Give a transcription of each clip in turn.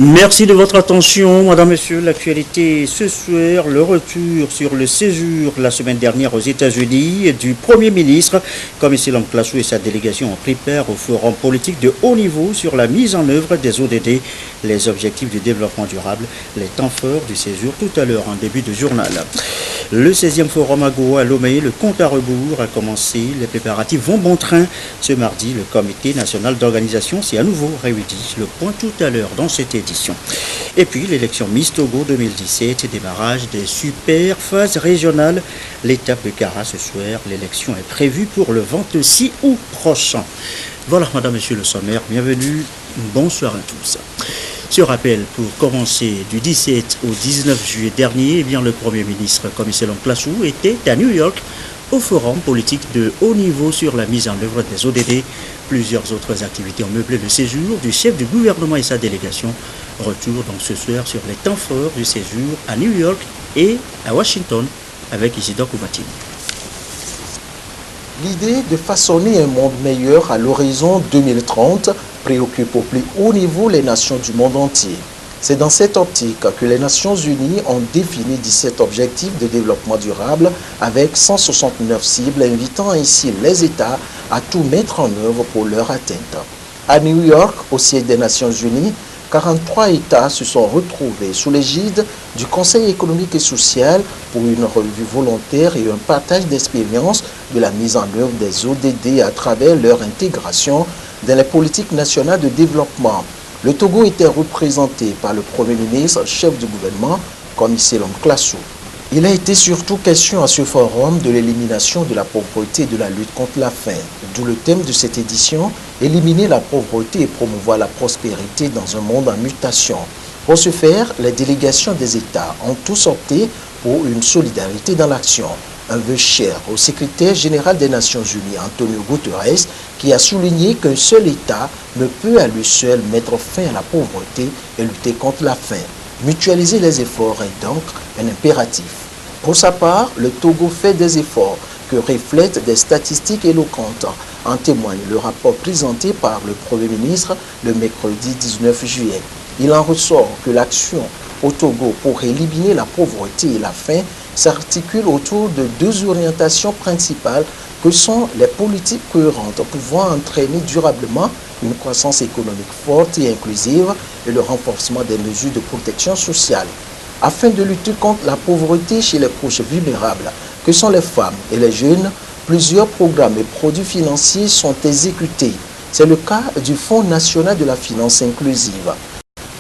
Merci de votre attention, Madame, Monsieur. L'actualité ce soir, le retour sur le séjour la semaine dernière aux États-Unis du Premier ministre. Comme ici, Classou et sa délégation ont pris part au forum politique de haut niveau sur la mise en œuvre des ODD, les objectifs du développement durable, les temps forts du séjour tout à l'heure en début de journal. Le 16e forum à Goa à Lomé, le compte à rebours a commencé. Les préparatifs vont bon train. Ce mardi, le comité national d'organisation s'est à nouveau réuni. Le point tout à l'heure dans cette édition. Et puis l'élection Miss Togo 2017, démarrage des super phases régionales. L'étape de Kara ce soir, l'élection est prévue pour le 26 août prochain. Voilà, Madame, Monsieur le sommaire, bienvenue, bonsoir à tous. Ce rappel, pour commencer, du 17 au 19 juillet dernier, eh bien, le Premier ministre, comme Commissaire Classou, était à New York au forum politique de haut niveau sur la mise en œuvre des ODD. Plusieurs autres activités ont meublé le séjour du chef du gouvernement et sa délégation. Retour donc ce soir sur les temps forts du séjour à New York et à Washington avec Isidore Koubatine. L'idée de façonner un monde meilleur à l'horizon 2030 préoccupe au plus haut niveau les nations du monde entier. C'est dans cette optique que les Nations Unies ont défini 17 objectifs de développement durable avec 169 cibles, invitant ainsi les États à tout mettre en œuvre pour leur atteinte. À New York, au siège des Nations Unies, 43 États se sont retrouvés sous l'égide du Conseil économique et social pour une revue volontaire et un partage d'expériences de la mise en œuvre des ODD à travers leur intégration dans les politiques nationales de développement. Le Togo était représenté par le Premier ministre, chef du gouvernement, Commissaire Classou. Il a été surtout question à ce forum de l'élimination de la pauvreté et de la lutte contre la faim, d'où le thème de cette édition, éliminer la pauvreté et promouvoir la prospérité dans un monde en mutation. Pour ce faire, les délégations des États ont tous opté pour une solidarité dans l'action. Un vœu cher au secrétaire général des Nations Unies, Antonio Guterres, qui a souligné qu'un seul État ne peut à lui seul mettre fin à la pauvreté et lutter contre la faim. Mutualiser les efforts est donc un impératif. Pour sa part, le Togo fait des efforts que reflètent des statistiques éloquentes. En témoigne le rapport présenté par le Premier ministre le mercredi 19 juillet. Il en ressort que l'action au Togo pour éliminer la pauvreté et la faim s'articule autour de deux orientations principales que sont les politiques cohérentes pouvant entraîner durablement une croissance économique forte et inclusive et le renforcement des mesures de protection sociale. Afin de lutter contre la pauvreté chez les couches vulnérables, que sont les femmes et les jeunes, plusieurs programmes et produits financiers sont exécutés. C'est le cas du Fonds national de la finance inclusive.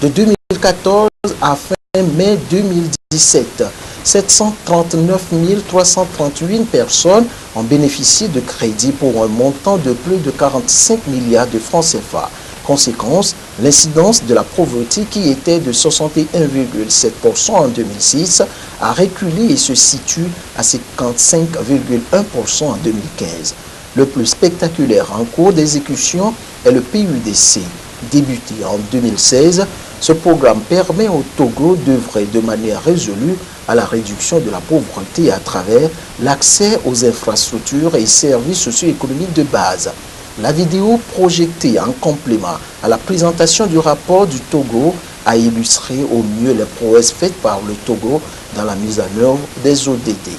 De 2014 à fin mai 2017, 739 338 personnes ont bénéficié de crédits pour un montant de plus de 45 milliards de francs CFA. Conséquence, l'incidence de la pauvreté qui était de 61,7% en 2006 a reculé et se situe à 55,1% en 2015. Le plus spectaculaire en cours d'exécution est le PUDC. Débuté en 2016, ce programme permet au Togo d'œuvrer de manière résolue à la réduction de la pauvreté à travers l'accès aux infrastructures et services socio-économiques de base. La vidéo projetée en complément à la présentation du rapport du Togo a illustré au mieux les prouesses faites par le Togo dans la mise en œuvre des ODD.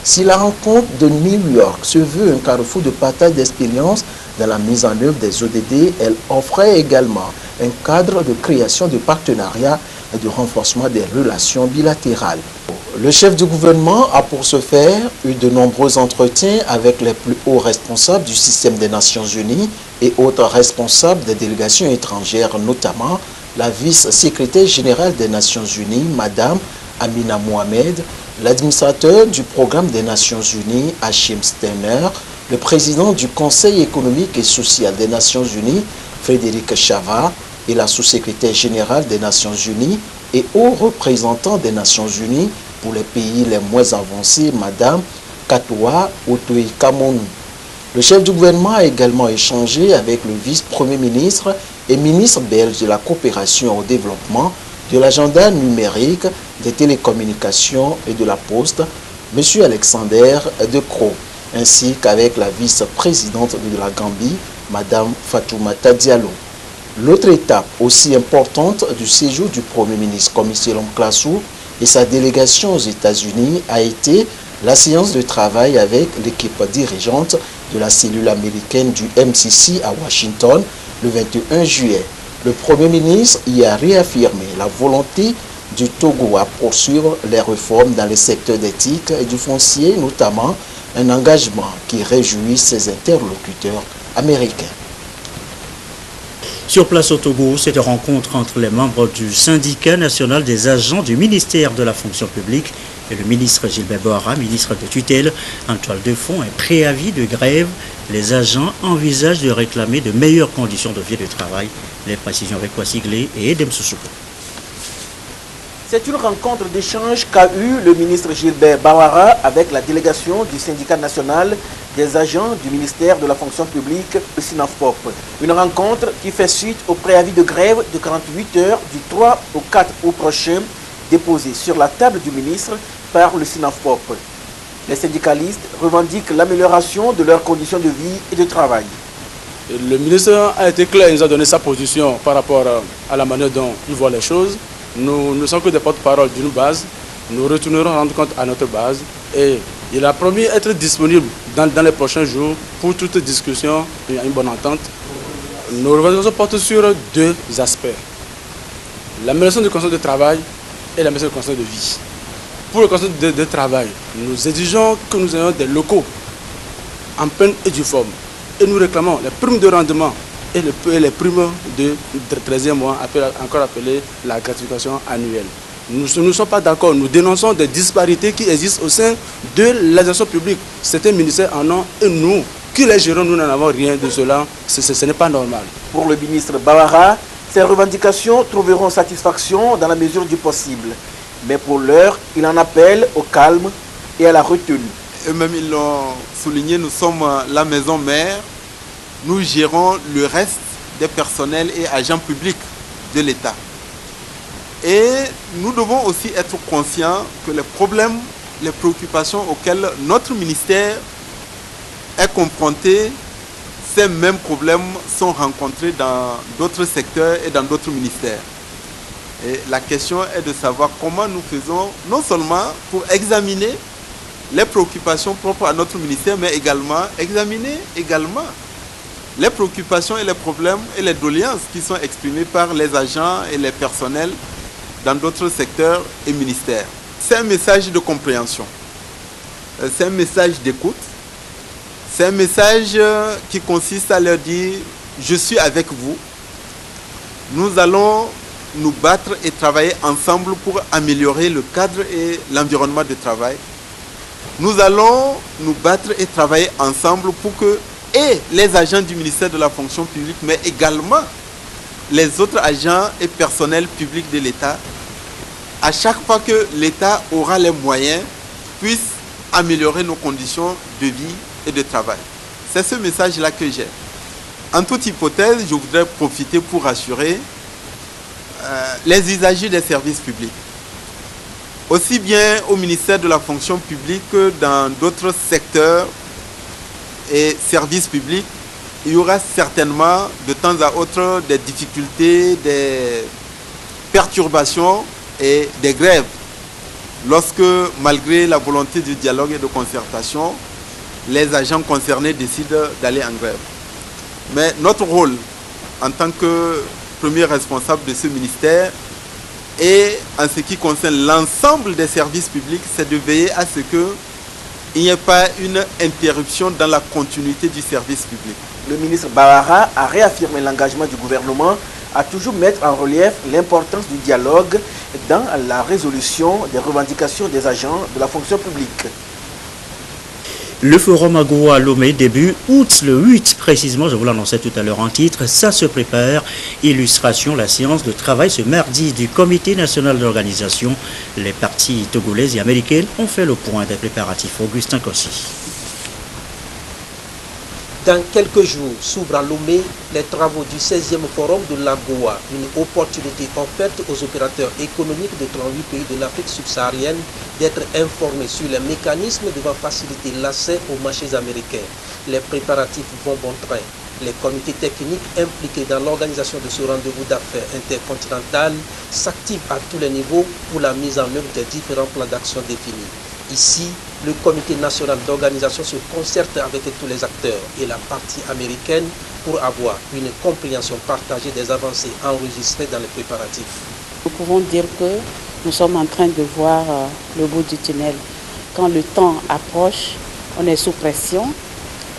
Si la rencontre de New York se veut un carrefour de partage d'expériences dans la mise en œuvre des ODD, elle offrait également un cadre de création de partenariats et de renforcement des relations bilatérales. Le chef du gouvernement a pour ce faire eu de nombreux entretiens avec les plus hauts responsables du système des Nations Unies et autres responsables des délégations étrangères, notamment la vice-secrétaire générale des Nations Unies, Madame Amina Mohamed, l'administrateur du programme des Nations Unies, Hachim Steiner, le président du Conseil économique et social des Nations Unies, Frédéric Chava, et la sous-secrétaire générale des Nations Unies et haut représentant des Nations Unies, pour les pays les moins avancés, Madame Katoa Otoe Kamonou. Le chef du gouvernement a également échangé avec le vice-premier ministre et ministre belge de la coopération au développement, de l'agenda numérique, des télécommunications et de la poste, M. Alexander De Croo, ainsi qu'avec la vice-présidente de la Gambie, Mme Fatoumata Diallo. L'autre étape aussi importante du séjour du Premier ministre Commissie Classou et sa délégation aux États-Unis a été la séance de travail avec l'équipe dirigeante de la cellule américaine du MCC à Washington le 21 juillet. Le Premier ministre y a réaffirmé la volonté du Togo à poursuivre les réformes dans les secteurs d'éthique et du foncier, notamment un engagement qui réjouit ses interlocuteurs américains. Sur place au Togo, cette rencontre entre les membres du syndicat national des agents du ministère de la fonction publique et le ministre Gilbert Bohara, ministre de tutelle, en toile de fond, un préavis de grève. Les agents envisagent de réclamer de meilleures conditions de vie et de travail. Les précisions avec Kwasiglé et Edem Soussouko. C'est une rencontre d'échange qu'a eu le ministre Gilbert Bohara avec la délégation du syndicat national des agents du ministère de la fonction publique, le SYNAFPOP. Une rencontre qui fait suite au préavis de grève de 48 heures du 3 au 4 août prochain, déposé sur la table du ministre par le SYNAFPOP. Les syndicalistes revendiquent l'amélioration de leurs conditions de vie et de travail. Le ministre a été clair, il nous a donné sa position par rapport à la manière dont il voit les choses. Nous ne sommes que des porte-parole d'une base. Nous retournerons rendre compte à notre base. Et il a promis être disponible dans les prochains jours pour toute discussion et une bonne entente. Nos revendications portent sur deux aspects. L'amélioration des conditions de travail et l'amélioration des conditions de vie. Pour les conditions de travail, nous exigeons que nous ayons des locaux en pleine et due forme. Et nous réclamons les primes de rendement et les primes de 13e mois, encore appelées la gratification annuelle. Nous ne sommes pas d'accord, nous dénonçons des disparités qui existent au sein de l'administration publique. Certains ministères en ont et nous, qui les gérons, nous n'en avons rien de cela. Ce n'est pas normal. Pour le ministre Bohara, ces revendications trouveront satisfaction dans la mesure du possible. Mais pour l'heure, il en appelle au calme et à la retenue. Eux-mêmes, ils l'ont souligné, nous sommes la maison mère. Nous gérons le reste des personnels et agents publics de l'État. Et nous devons aussi être conscients que les problèmes, les préoccupations auxquelles notre ministère est confronté, ces mêmes problèmes sont rencontrés dans d'autres secteurs et dans d'autres ministères. Et la question est de savoir comment nous faisons, non seulement pour examiner les préoccupations propres à notre ministère, mais également examiner les préoccupations et les problèmes et les doléances qui sont exprimées par les agents et les personnels dans d'autres secteurs et ministères. C'est un message de compréhension, c'est un message d'écoute, c'est un message qui consiste à leur dire « je suis avec vous, nous allons nous battre et travailler ensemble pour améliorer le cadre et l'environnement de travail. Nous allons nous battre et travailler ensemble pour que et les agents du ministère de la fonction publique, mais également les autres agents et personnels publics de l'État, à chaque fois que l'État aura les moyens, puissent améliorer nos conditions de vie et de travail. C'est ce message-là que j'ai. En toute hypothèse, je voudrais profiter pour rassurer les usagers des services publics. Aussi bien au ministère de la fonction publique que dans d'autres secteurs et services publics, il y aura certainement de temps à autre des difficultés, des perturbations et des grèves. Lorsque, malgré la volonté du dialogue et de concertation, les agents concernés décident d'aller en grève. Mais notre rôle en tant que premier responsable de ce ministère et en ce qui concerne l'ensemble des services publics, c'est de veiller à ce qu'il n'y ait pas une interruption dans la continuité du service public. Le ministre Bohara a réaffirmé l'engagement du gouvernement à toujours mettre en relief l'importance du dialogue dans la résolution des revendications des agents de la fonction publique. Le forum AGOA à Lomé début août, le 8 précisément, je vous l'annonçais tout à l'heure en titre, ça se prépare. Illustration, la séance de travail ce mardi du Comité national d'organisation. Les parties togolaises et américaines ont fait le point des préparatifs. Augustin Kossi. Dans quelques jours, s'ouvrent à Lomé les travaux du 16e forum de l'AGOA, une opportunité offerte aux opérateurs économiques de 38 pays de l'Afrique subsaharienne d'être informés sur les mécanismes devant faciliter l'accès aux marchés américains. Les préparatifs vont bon train. Les comités techniques impliqués dans l'organisation de ce rendez-vous d'affaires intercontinental s'activent à tous les niveaux pour la mise en œuvre des différents plans d'action définis. Ici, le comité national d'organisation se concerte avec tous les acteurs et la partie américaine pour avoir une compréhension partagée des avancées enregistrées dans les préparatifs. Nous pouvons dire que nous sommes en train de voir le bout du tunnel. Quand le temps approche, on est sous pression,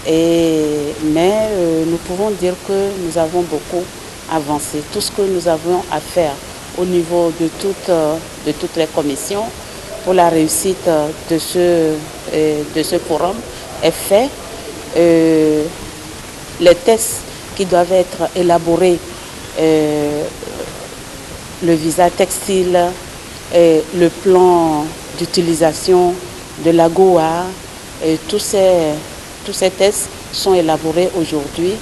mais nous pouvons dire que nous avons beaucoup avancé. Tout ce que nous avons à faire au niveau de toutes les commissions, pour la réussite de ce forum est fait. Les tests qui doivent être élaborés, le visa textile, le plan d'utilisation de l'AGOA, tous ces tests sont élaborés aujourd'hui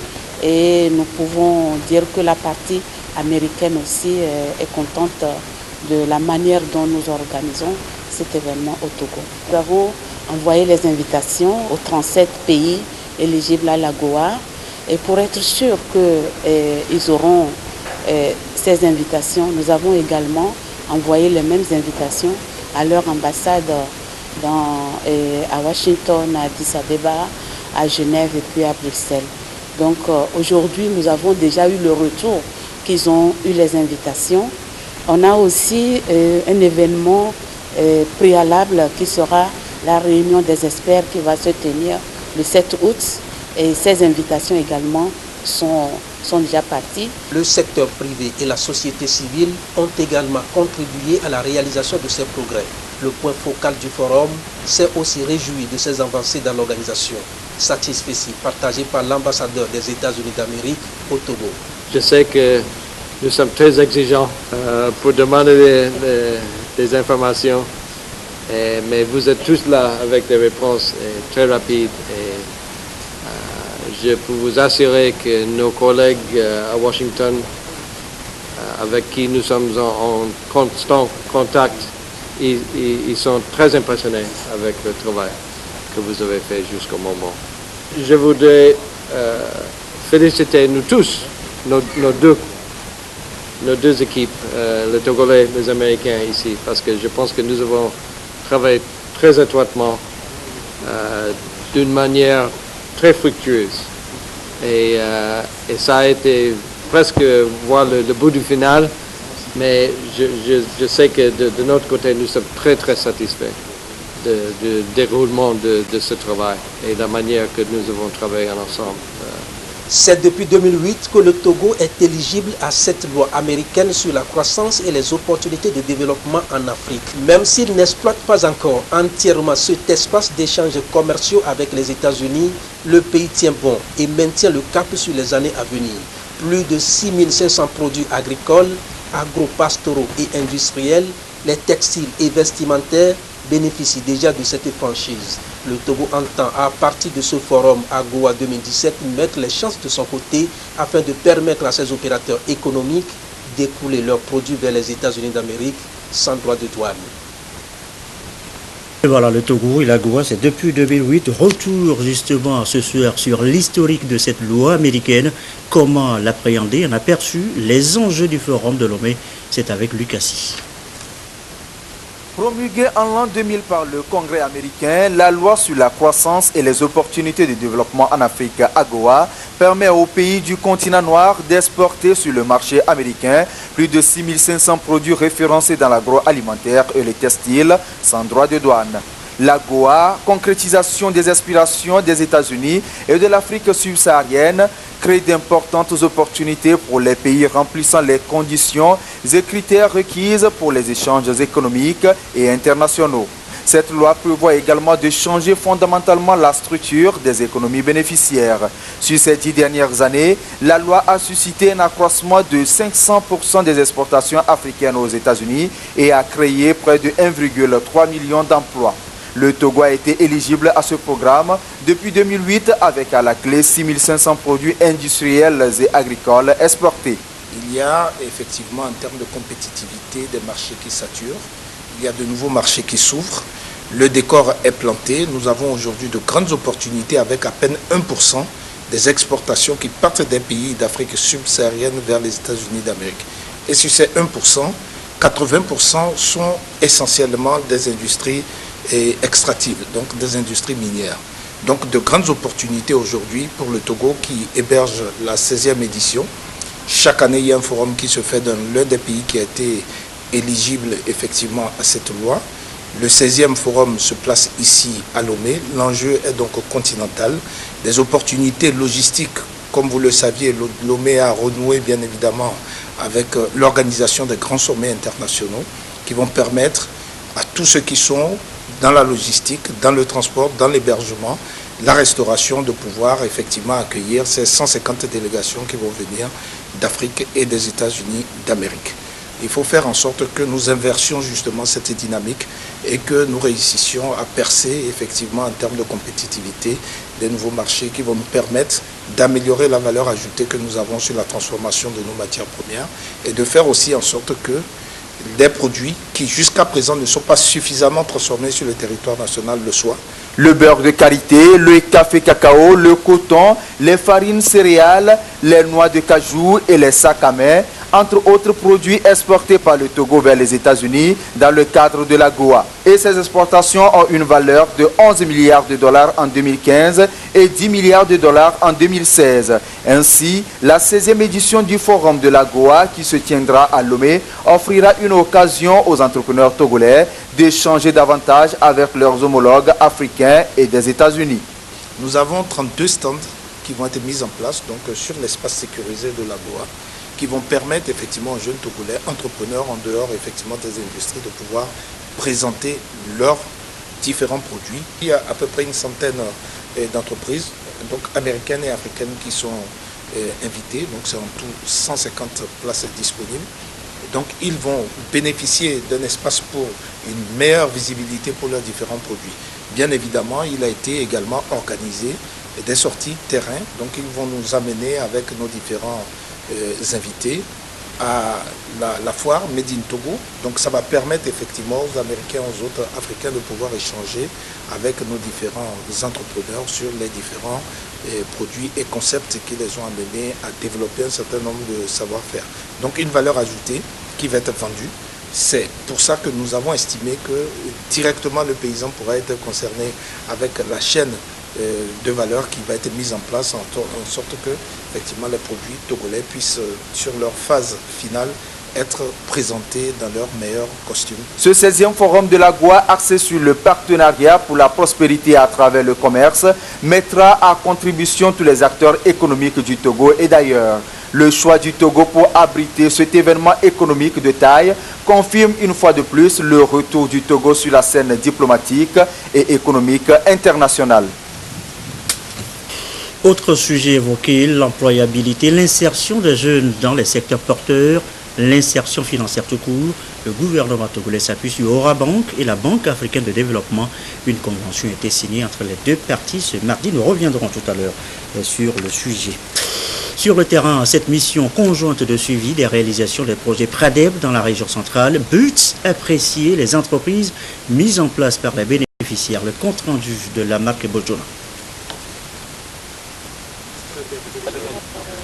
et nous pouvons dire que la partie américaine aussi est contente de la manière dont nous organisons cet événement au Togo. Nous avons envoyé les invitations aux 37 pays éligibles à l'AGOA et pour être sûr qu'ils auront ces invitations, nous avons également envoyé les mêmes invitations à leur ambassade à Washington, à Addis Abeba, à Genève et puis à Bruxelles. Donc aujourd'hui, nous avons déjà eu le retour qu'ils ont eu les invitations. On a aussi un événement préalable qui sera la réunion des experts qui va se tenir le 7 août et ces invitations également sont déjà parties. Le secteur privé et la société civile ont également contribué à la réalisation de ces progrès. Le point focal du forum s'est aussi réjoui de ces avancées dans l'organisation. Satisfait partagé par l'ambassadeur des États-Unis d'Amérique au Togo. Je sais que nous sommes très exigeants pour demander des informations, mais vous êtes tous là avec des réponses très rapides. Je peux vous assurer que nos collègues à Washington, avec qui nous sommes en constant contact, ils sont très impressionnés avec le travail que vous avez fait jusqu'au moment. Je voudrais féliciter nous tous, nos deux équipes, les Togolais, les Américains ici, parce que je pense que nous avons travaillé très étroitement, d'une manière très fructueuse. Et ça a été presque voir le bout du final, mais je sais que de notre côté, nous sommes très très satisfaits du déroulement de ce travail et de la manière que nous avons travaillé ensemble. C'est depuis 2008 que le Togo est éligible à cette loi américaine sur la croissance et les opportunités de développement en Afrique. Même s'il n'exploite pas encore entièrement cet espace d'échanges commerciaux avec les États-Unis, le pays tient bon et maintient le cap sur les années à venir. Plus de 6500 produits agricoles, agro-pastoraux et industriels, les textiles et vestimentaires bénéficient déjà de cette franchise. Le Togo entend, à partir de ce forum AGOA 2017, mettre les chances de son côté afin de permettre à ses opérateurs économiques d'écouler leurs produits vers les États-Unis d'Amérique sans droit de douane. Et voilà, le Togo et l'AGOA, c'est depuis 2008. Retour justement ce soir sur l'historique de cette loi américaine. Comment l'appréhender, un aperçu, les enjeux du forum de Lomé. C'est avec Lucassi. Promulguée en l'an 2000 par le Congrès américain, la loi sur la croissance et les opportunités de développement en Afrique, AGOA, permet aux pays du continent noir d'exporter sur le marché américain plus de 6500 produits référencés dans l'agroalimentaire et le textile sans droit de douane. L'AGOA, concrétisation des aspirations des États-Unis et de l'Afrique subsaharienne, crée d'importantes opportunités pour les pays remplissant les conditions et critères requises pour les échanges économiques et internationaux. Cette loi prévoit également de changer fondamentalement la structure des économies bénéficiaires. Sur ces 10 dernières années, la loi a suscité un accroissement de 500% des exportations africaines aux États-Unis et a créé près de 1,3 million d'emplois. Le Togo a été éligible à ce programme depuis 2008 avec à la clé 6500 produits industriels et agricoles exportés. Il y a effectivement en termes de compétitivité des marchés qui saturent, il y a de nouveaux marchés qui s'ouvrent, le décor est planté, nous avons aujourd'hui de grandes opportunités avec à peine 1% des exportations qui partent des pays d'Afrique subsaharienne vers les États-Unis d'Amérique. Et sur ces 1%, 80% sont essentiellement des industries extractives, donc des industries minières. Donc de grandes opportunités aujourd'hui pour le Togo qui héberge la 16e édition. Chaque année, il y a un forum qui se fait dans l'un des pays qui a été éligible effectivement à cette loi. Le 16e forum se place ici à Lomé. L'enjeu est donc continental. Des opportunités logistiques, comme vous le saviez, Lomé a renoué bien évidemment avec l'organisation des grands sommets internationaux qui vont permettre à tous ceux qui sont dans la logistique, dans le transport, dans l'hébergement, la restauration, de pouvoir effectivement accueillir ces 150 délégations qui vont venir d'Afrique et des États-Unis d'Amérique. Il faut faire en sorte que nous inversions justement cette dynamique et que nous réussissions à percer effectivement en termes de compétitivité des nouveaux marchés qui vont nous permettre d'améliorer la valeur ajoutée que nous avons sur la transformation de nos matières premières et de faire aussi en sorte que des produits qui jusqu'à présent ne sont pas suffisamment transformés sur le territoire national le soient. Le beurre de karité, le café cacao, le coton, les farines céréales, les noix de cajou et les sacs à main, entre autres produits exportés par le Togo vers les États-Unis dans le cadre de l'AGOA. Et ces exportations ont une valeur de 11 milliards de dollars en 2015 et 10 milliards de dollars en 2016. Ainsi, la 16e édition du Forum de l'AGOA qui se tiendra à Lomé offrira une occasion aux entrepreneurs togolais d'échanger davantage avec leurs homologues africains et des États-Unis. Nous avons 32 stands qui vont être mis en place donc, sur l'espace sécurisé de l'AGOA, qui vont permettre effectivement aux jeunes Togolais, entrepreneurs en dehors effectivement des industries, de pouvoir présenter leurs différents produits. Il y a à peu près une centaine d'entreprises donc américaines et africaines qui sont invitées, donc c'est en tout 150 places disponibles. Donc ils vont bénéficier d'un espace pour une meilleure visibilité pour leurs différents produits. Bien évidemment, il a été également organisé des sorties terrain, donc ils vont nous amener avec nos différents invités à la foire Made in Togo. Donc ça va permettre effectivement aux Américains, aux autres Africains de pouvoir échanger avec nos différents entrepreneurs sur les différents produits et concepts qui les ont amenés à développer un certain nombre de savoir-faire. Donc une valeur ajoutée qui va être vendue. C'est pour ça que nous avons estimé que directement le paysan pourra être concerné avec la chaîne de valeur qui va être mise en place en sorte que effectivement les produits togolais puissent sur leur phase finale être présentés dans leur meilleur costume. Ce 16e forum de l'AGOA axé sur le partenariat pour la prospérité à travers le commerce mettra à contribution tous les acteurs économiques du Togo et d'ailleurs. Le choix du Togo pour abriter cet événement économique de taille confirme une fois de plus le retour du Togo sur la scène diplomatique et économique internationale. Autre sujet évoqué, l'employabilité, l'insertion des jeunes dans les secteurs porteurs, l'insertion financière tout court. Le gouvernement togolais s'appuie sur Orabank et la Banque africaine de développement. Une convention a été signée entre les deux parties ce mardi. Nous reviendrons tout à l'heure sur le sujet. Sur le terrain, cette mission conjointe de suivi des réalisations des projets Pradeb dans la région centrale, but apprécier les entreprises mises en place par les bénéficiaires. Le compte rendu de la marque Bojona.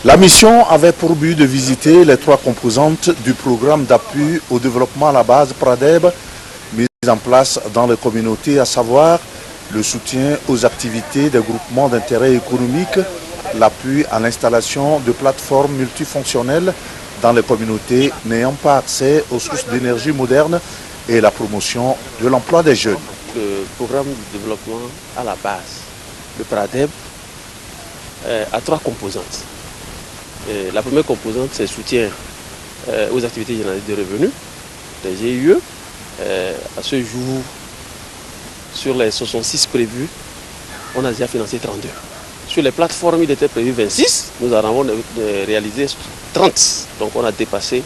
La mission avait pour but de visiter les trois composantes du programme d'appui au développement à la base Pradeb mis en place dans les communautés, à savoir le soutien aux activités des groupements d'intérêt économique, l'appui à l'installation de plateformes multifonctionnelles dans les communautés n'ayant pas accès aux sources d'énergie modernes et la promotion de l'emploi des jeunes. Le programme de développement à la base, le Pradeb, a trois composantes. La première composante, c'est le soutien aux activités généralistes de revenus, des GIE. À ce jour, sur les 66 prévus, on a déjà financé 32. Sur les plateformes, il était prévu 26, nous avons réalisé 30. Donc on a dépassé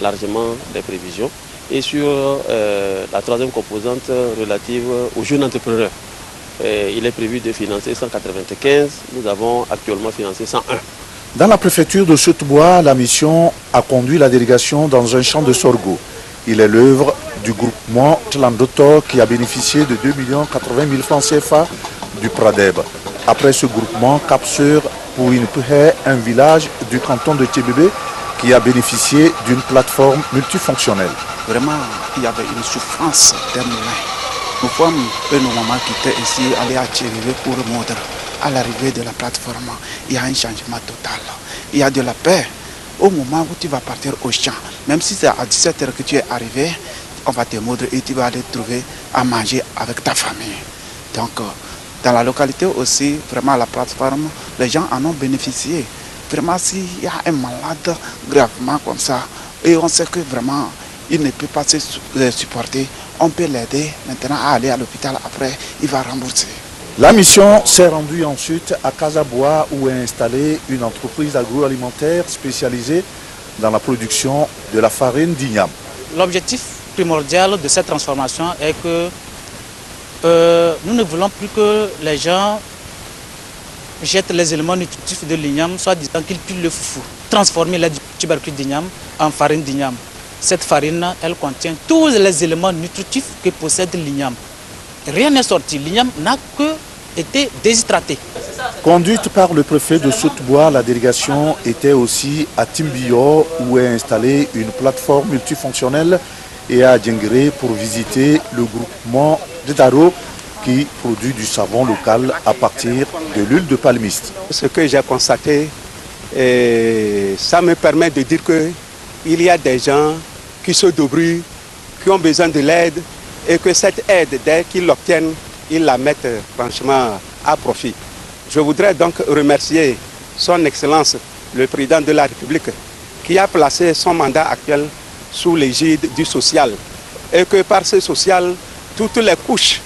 largement les prévisions. Et sur la troisième composante relative aux jeunes entrepreneurs, il est prévu de financer 195, nous avons actuellement financé 101. Dans la préfecture de Soutbois, la mission a conduit la délégation dans un champ de sorgho. Il est l'œuvre du groupement Tlandoto qui a bénéficié de 2 80 000 francs CFA du Pradeb. Après ce groupement, Cap-Sur Pouinpuhe, un village du canton de Tchébébé, qui a bénéficié d'une plateforme multifonctionnelle. Vraiment, il y avait une souffrance des moulins. Nos femmes et nos mamans qui étaient ici allaient à Tchébébé pour montrer. À l'arrivée de la plateforme, il y a un changement total. Il y a de la paix. Au moment où tu vas partir au champ, même si c'est à 17h que tu es arrivé, on va te moudre et tu vas aller trouver à manger avec ta famille. Donc, dans la localité aussi, vraiment la plateforme, les gens en ont bénéficié. Vraiment, s'il y a un malade gravement comme ça, et on sait que vraiment, il ne peut pas se supporter, on peut l'aider maintenant à aller à l'hôpital, après, il va rembourser. La mission s'est rendue ensuite à Casabois où est installée une entreprise agroalimentaire spécialisée dans la production de la farine d'igname. L'objectif primordial de cette transformation est que nous ne voulons plus que les gens jettent les éléments nutritifs de l'igname, soit disant qu'ils puissent le foufou, transformer le tubercule d'igname en farine d'igname. Cette farine, elle contient tous les éléments nutritifs que possède l'igname. Rien n'est sorti, l'igname n'a que été déshydraté. Conduite par le préfet de Soutbois, la délégation était aussi à Timbio où est installée une plateforme multifonctionnelle et à Djengré pour visiter le groupement de Daro qui produit du savon local à partir de l'huile de palmiste. Ce que j'ai constaté, ça me permet de dire qu'il y a des gens qui se débrouillent, qui ont besoin de l'aide et que cette aide, dès qu'ils l'obtiennent, ils la mettent franchement à profit. Je voudrais donc remercier son Excellence, le Président de la République, qui a placé son mandat actuel sous l'égide du social et que par ce social, toutes les couches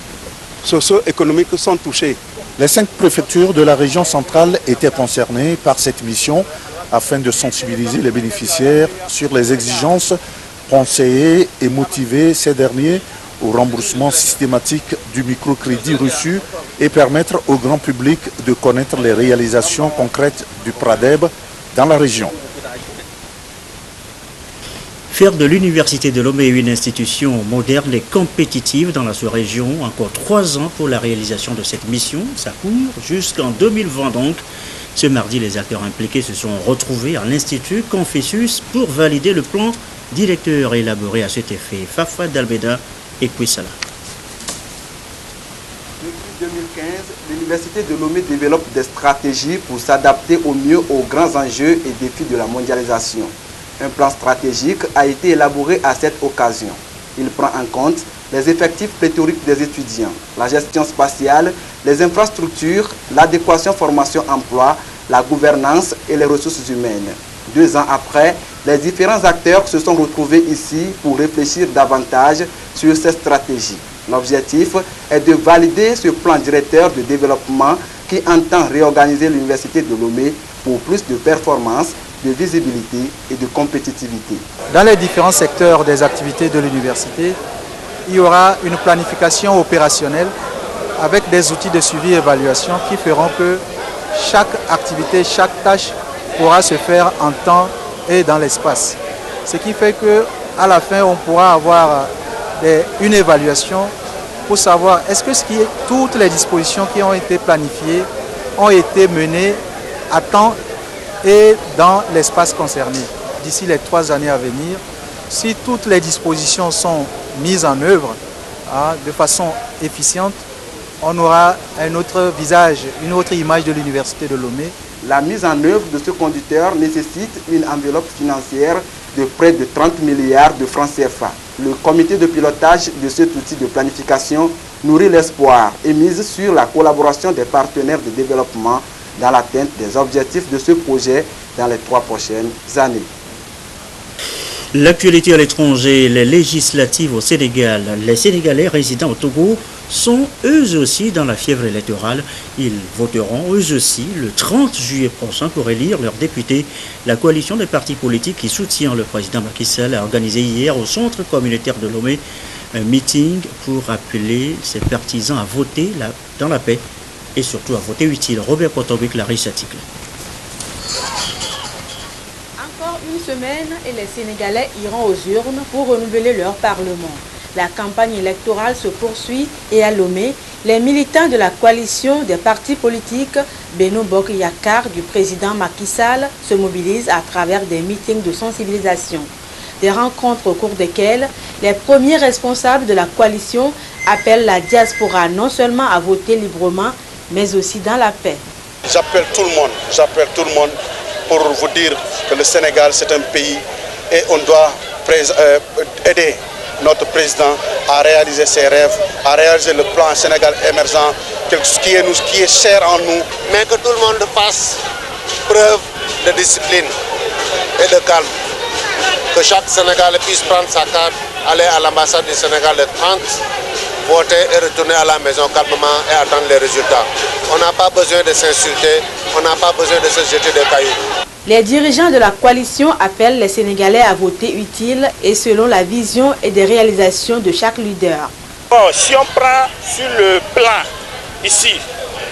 socio-économiques sont touchées. Les 5 préfectures de la région centrale étaient concernées par cette mission afin de sensibiliser les bénéficiaires sur les exigences, conseiller et motiver ces derniers au remboursement systématique du microcrédit reçu et permettre au grand public de connaître les réalisations concrètes du Pradeb dans la région. Faire de l'Université de Lomé une institution moderne et compétitive dans la sous-région, encore 3 ans pour la réalisation de cette mission, ça court jusqu'en 2020 donc. Ce mardi, les acteurs impliqués se sont retrouvés à l'Institut Confucius pour valider le plan directeur élaboré à cet effet. Fafa Dalbeda et Kwissala. Depuis 2015, l'Université de Lomé développe des stratégies pour s'adapter au mieux aux grands enjeux et défis de la mondialisation. Un plan stratégique a été élaboré à cette occasion. Il prend en compte les effectifs pléthoriques des étudiants, la gestion spatiale, les infrastructures, l'adéquation formation-emploi, la gouvernance et les ressources humaines. 2 ans après, les différents acteurs se sont retrouvés ici pour réfléchir davantage sur ces stratégies. L'objectif est de valider ce plan directeur de développement qui entend réorganiser l'Université de Lomé pour plus de performance, de visibilité et de compétitivité. Dans les différents secteurs des activités de l'université, il y aura une planification opérationnelle avec des outils de suivi et évaluation qui feront que chaque activité, chaque tâche pourra se faire en temps et dans l'espace. Ce qui fait qu'à la fin, on pourra avoir une évaluation pour savoir est-ce que toutes les dispositions qui ont été planifiées ont été menées à temps et dans l'espace concerné. D'ici les 3 années à venir, si toutes les dispositions sont mises en œuvre de façon efficiente, on aura un autre visage, une autre image de l'Université de Lomé. La mise en œuvre de ce conducteur nécessite une enveloppe financière de près de 30 milliards de francs CFA. Le comité de pilotage de cet outil de planification nourrit l'espoir et mise sur la collaboration des partenaires de développement dans l'atteinte des objectifs de ce projet dans les 3 prochaines années. L'actualité à l'étranger, les législatives au Sénégal. Les Sénégalais résidant au Togo sont eux aussi dans la fièvre électorale. Ils voteront eux aussi le 30 juillet prochain pour élire leurs députés. La coalition des partis politiques qui soutient le président Macky Sall a organisé hier au centre communautaire de Lomé un meeting pour appeler ses partisans à voter dans la paix et surtout à voter utile. Robert Potovic, la riche article. Encore une semaine et les Sénégalais iront aux urnes pour renouveler leur parlement. La campagne électorale se poursuit et à Lomé, les militants de la coalition des partis politiques Benno Bokk Yakaar du président Macky Sall se mobilisent à travers des meetings de sensibilisation. Des rencontres au cours desquelles les premiers responsables de la coalition appellent la diaspora non seulement à voter librement, mais aussi dans la paix. J'appelle tout le monde pour vous dire que le Sénégal c'est un pays et on doit aider notre président à réaliser ses rêves, à réaliser le plan Sénégal émergent, qui est cher en nous. Mais que tout le monde fasse preuve de discipline et de calme. Que chaque Sénégalais puisse prendre sa carte, aller à l'ambassade du Sénégal le 30, voter et retourner à la maison calmement et attendre les résultats. On n'a pas besoin de s'insulter, on n'a pas besoin de se jeter des cailloux. Les dirigeants de la coalition appellent les Sénégalais à voter utile et selon la vision et des réalisations de chaque leader. Si on prend sur le plan ici,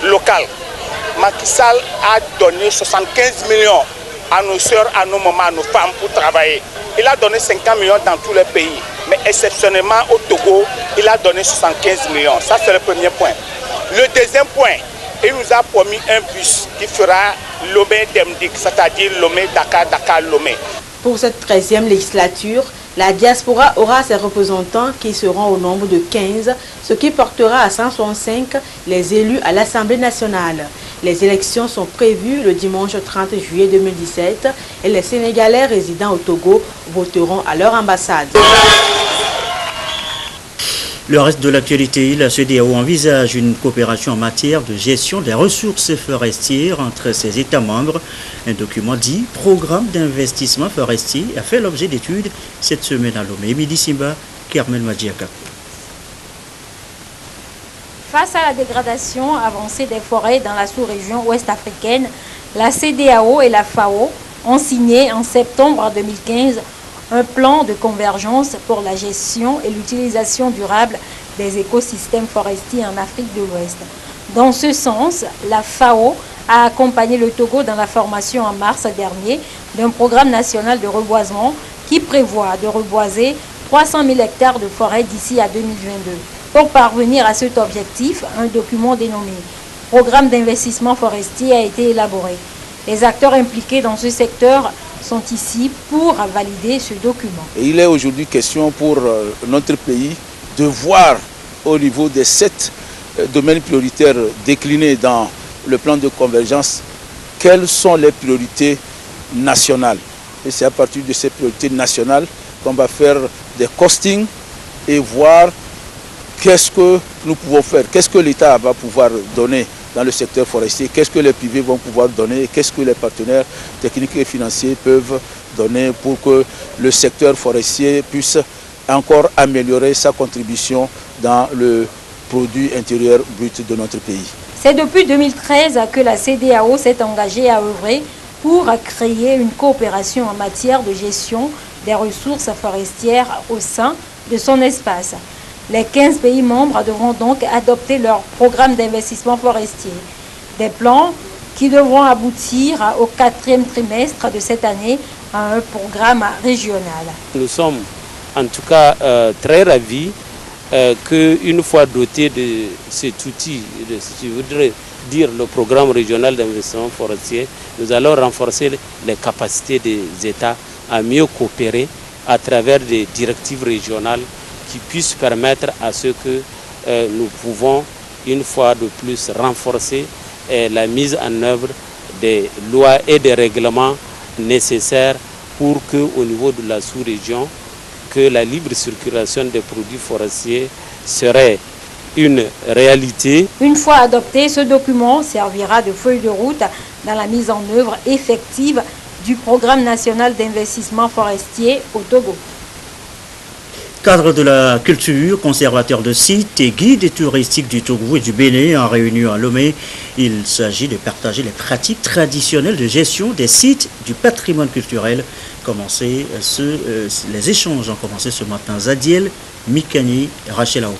local, Macky Sall a donné 75 millions à nos soeurs, à nos mamans, à nos femmes pour travailler. Il a donné 50 millions dans tous les pays. Mais exceptionnellement au Togo, il a donné 75 millions. Ça, c'est le premier point. Le deuxième point, il nous a promis un bus qui fera Lomé-Demdik, c'est-à-dire Lomé-Dakar, Dakar-Lomé. Pour cette 13e législature, la diaspora aura ses représentants qui seront au nombre de 15, ce qui portera à 165 les élus à l'Assemblée nationale. Les élections sont prévues le dimanche 30 juillet 2017 et les Sénégalais résidant au Togo voteront à leur ambassade. Le reste de l'actualité, la CEDEAO envisage une coopération en matière de gestion des ressources forestières entre ses États membres. Un document dit « Programme d'investissement forestier » a fait l'objet d'études cette semaine à Lomé. Midi Simba, Carmel Madjiaka. Face à la dégradation avancée des forêts dans la sous-région ouest africaine, la CEDEAO et la FAO ont signé en septembre 2015 un plan de convergence pour la gestion et l'utilisation durable des écosystèmes forestiers en Afrique de l'Ouest. Dans ce sens, la FAO a accompagné le Togo dans la formation en mars dernier d'un programme national de reboisement qui prévoit de reboiser 300 000 hectares de forêt d'ici à 2022. Pour parvenir à cet objectif, un document dénommé « Programme d'investissement forestier » a été élaboré. Les acteurs impliqués dans ce secteur sont ici pour valider ce document. Et il est aujourd'hui question pour notre pays de voir au niveau des 7 domaines prioritaires déclinés dans le plan de convergence quelles sont les priorités nationales. Et c'est à partir de ces priorités nationales qu'on va faire des costings et voir qu'est-ce que nous pouvons faire, qu'est-ce que l'État va pouvoir donner dans le secteur forestier, qu'est-ce que les privés vont pouvoir donner et qu'est-ce que les partenaires techniques et financiers peuvent donner pour que le secteur forestier puisse encore améliorer sa contribution dans le produit intérieur brut de notre pays. C'est depuis 2013 que la CEDEAO s'est engagée à œuvrer pour créer une coopération en matière de gestion des ressources forestières au sein de son espace. Les 15 pays membres devront donc adopter leur programme d'investissement forestier. Des plans qui devront aboutir au 4e trimestre de cette année à un programme régional. Nous sommes en tout cas très ravis qu'une fois doté de cet outil, je voudrais dire le programme régional d'investissement forestier, nous allons renforcer les capacités des États à mieux coopérer à travers des directives régionales qui puissent permettre à ce que nous pouvons une fois de plus renforcer la mise en œuvre des lois et des règlements nécessaires pour que au niveau de la sous-région, que la libre circulation des produits forestiers serait une réalité. Une fois adopté, ce document servira de feuille de route dans la mise en œuvre effective du programme national d'investissement forestier au Togo. Cadre de la culture, conservateur de sites et guide touristique du Togo et du Bénin en réunion à Lomé, il s'agit de partager les pratiques traditionnelles de gestion des sites du patrimoine culturel. Les échanges ont commencé ce matin. Zadiel, Mikani, Rachel Aokou.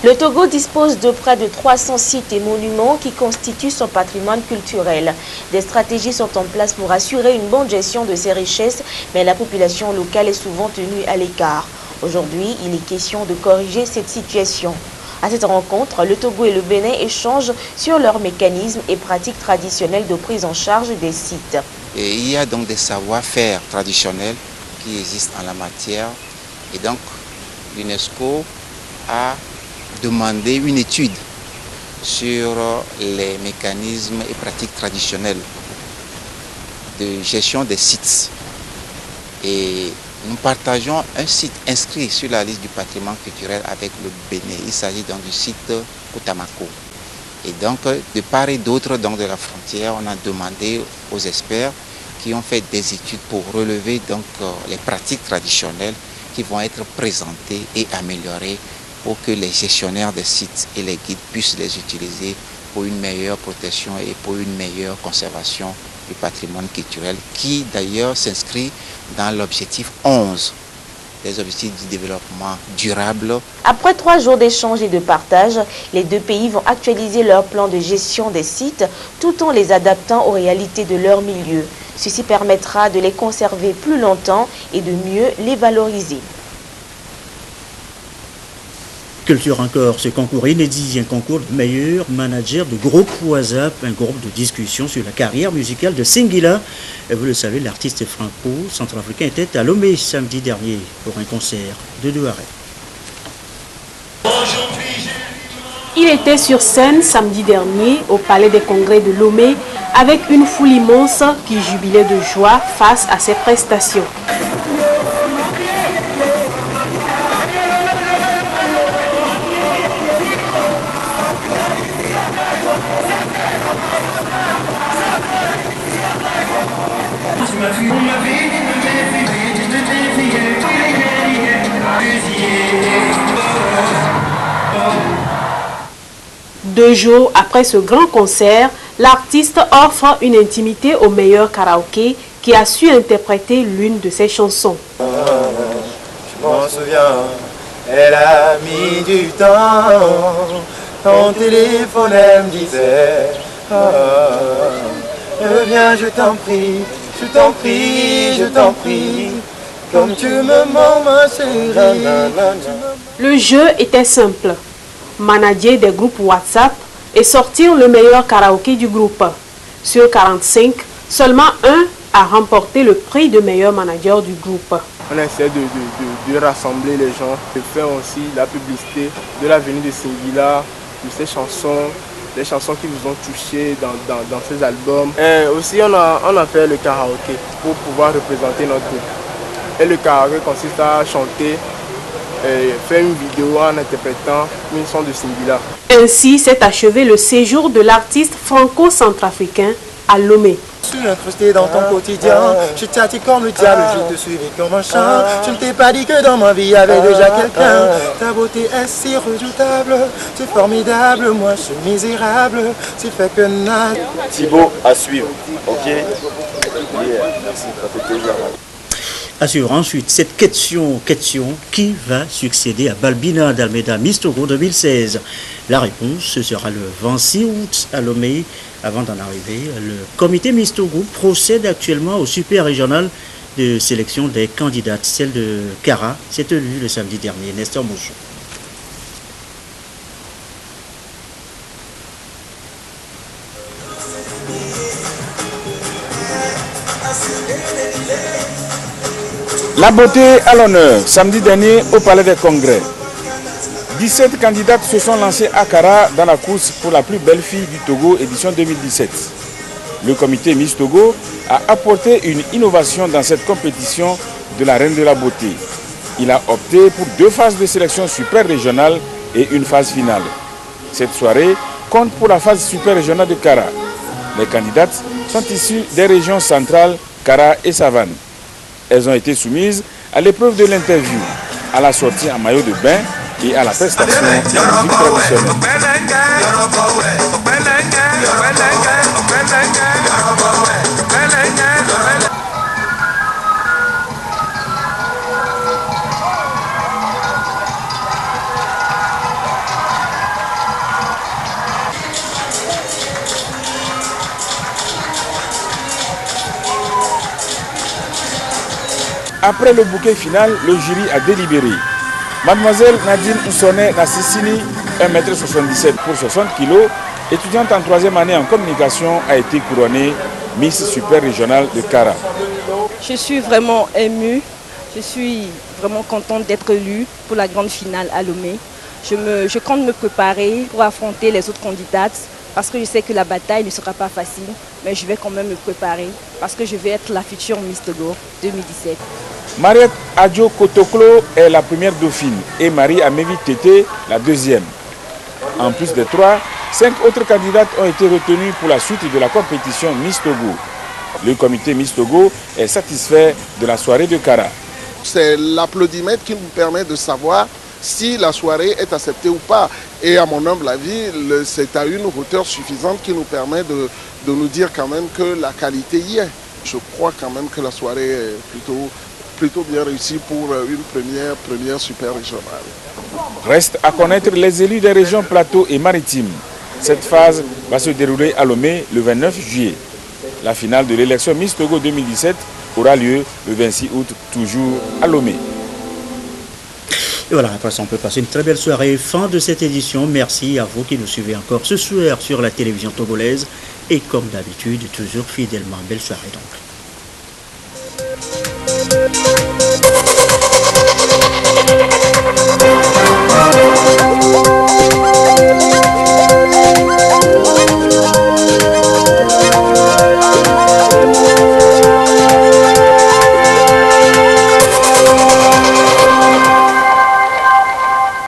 Le Togo dispose de près de 300 sites et monuments qui constituent son patrimoine culturel. Des stratégies sont en place pour assurer une bonne gestion de ces richesses, mais la population locale est souvent tenue à l'écart. Aujourd'hui, il est question de corriger cette situation. À cette rencontre, le Togo et le Bénin échangent sur leurs mécanismes et pratiques traditionnelles de prise en charge des sites. Et il y a donc des savoir-faire traditionnels qui existent en la matière. Et donc, l'UNESCO a demandé une étude sur les mécanismes et pratiques traditionnelles de gestion des sites. Et nous partageons un site inscrit sur la liste du patrimoine culturel avec le Bénin. Il s'agit donc du site Koutamako. Et donc, de part et d'autre de la frontière, on a demandé aux experts qui ont fait des études pour relever donc les pratiques traditionnelles qui vont être présentées et améliorées pour que les gestionnaires des sites et les guides puissent les utiliser pour une meilleure protection et pour une meilleure conservation du patrimoine culturel, qui d'ailleurs s'inscrit dans l'objectif 11 des objectifs du développement durable. Après 3 jours d'échange et de partage, les deux pays vont actualiser leur plan de gestion des sites tout en les adaptant aux réalités de leur milieu. Ceci permettra de les conserver plus longtemps et de mieux les Culture encore, ce concours inédit, un concours de meilleur manager de groupe WhatsApp, un groupe de discussion sur la carrière musicale de Singila. Et vous le savez, l'artiste franco-centrafricain était à Lomé samedi dernier pour un concert de 2 arrêts. Il était sur scène samedi dernier au Palais des Congrès de Lomé avec une foule immense qui jubilait de joie face à ses prestations. Deux jours après ce grand concert, l'artiste offre une intimité au meilleur karaoké qui a su interpréter l'une de ses chansons. Je m'en souviens, elle a mis du temps, ton téléphone elle me disait, reviens je t'en prie, je t'en prie, je t'en prie, comme tu me mens ma chérie. Le jeu était simple. Manager des groupes WhatsApp et sortir le meilleur karaoké du groupe. Sur 45, seulement un a remporté le prix de meilleur manager du groupe. On essaie de rassembler les gens, de faire aussi la publicité de la venue de Singila, de ses chansons, les chansons qui vous ont touché dans ces albums. Et aussi on a fait le karaoké pour pouvoir représenter notre groupe. Et le karaoké consiste à chanter, faire une vidéo en interprétant une chanson de Singila. Ainsi s'est achevé le séjour de l'artiste franco-centrafricain à Lomé. Je suis incrusté dans ton quotidien, je t'attire comme le diable, je te suivis comme un chat. Je ne t'ai pas dit que dans ma vie il y avait déjà quelqu'un. Ta beauté est si redoutable, c'est formidable, moi je suis misérable, c'est fait que nada. Thibaut à suivre, ok? Merci, ça fait plaisir. À suivre ensuite cette question qui va succéder à Balbina d'Almeida Miss Togo 2016. La réponse ce sera le 26 août à Lomé. Avant d'en arriver, le comité Miss Togo procède actuellement au super régional de sélection des candidates. Celle de Kara s'est tenue le samedi dernier. Nestor Mouchon. La beauté à l'honneur, samedi dernier au Palais des Congrès. 17 candidates se sont lancées à Kara dans la course pour la plus belle fille du Togo édition 2017. Le comité Miss Togo a apporté une innovation dans cette compétition de la reine de la beauté. Il a opté pour 2 phases de sélection super régionale et une phase finale. Cette soirée compte pour la phase super régionale de Kara. Les candidates sont issues des régions centrales, Kara et Savane. Elles ont été soumises à l'épreuve de l'interview, à la sortie en maillot de bain et à la prestation de musique traditionnelle. Après le bouquet final, le jury a délibéré. Mademoiselle Nadine Oussone Nassissini, 1,77 m pour 60 kg, étudiante en 3e année en communication, a été couronnée Miss Super Régionale de Kara. Je suis vraiment émue, je suis vraiment contente d'être élue pour la grande finale à Lomé. Je compte me préparer pour affronter les autres candidates parce que je sais que la bataille ne sera pas facile, mais je vais quand même me préparer parce que je vais être la future Miss Togo 2017. Mariette Adjo Kotoklo est la première dauphine et Marie Amévi Tété la deuxième. En plus des 3, 5 autres candidates ont été retenues pour la suite de la compétition Miss Togo. Le comité Miss Togo est satisfait de la soirée de Kara. C'est l'applaudimètre qui nous permet de savoir si la soirée est acceptée ou pas. Et à mon humble avis, c'est à une hauteur suffisante qui nous permet de nous dire quand même que la qualité y est. Je crois quand même que la soirée est plutôt bien réussie pour une première super régionale. Reste à connaître les élus des régions Plateau et Maritimes. Cette phase va se dérouler à Lomé le 29 juillet. La finale de l'élection Miss Togo 2017 aura lieu le 26 août, toujours à Lomé. Et voilà, après ça, on peut passer une très belle soirée. Fin de cette édition. Merci à vous qui nous suivez encore ce soir sur la télévision togolaise. Et comme d'habitude, toujours fidèlement, belle soirée donc.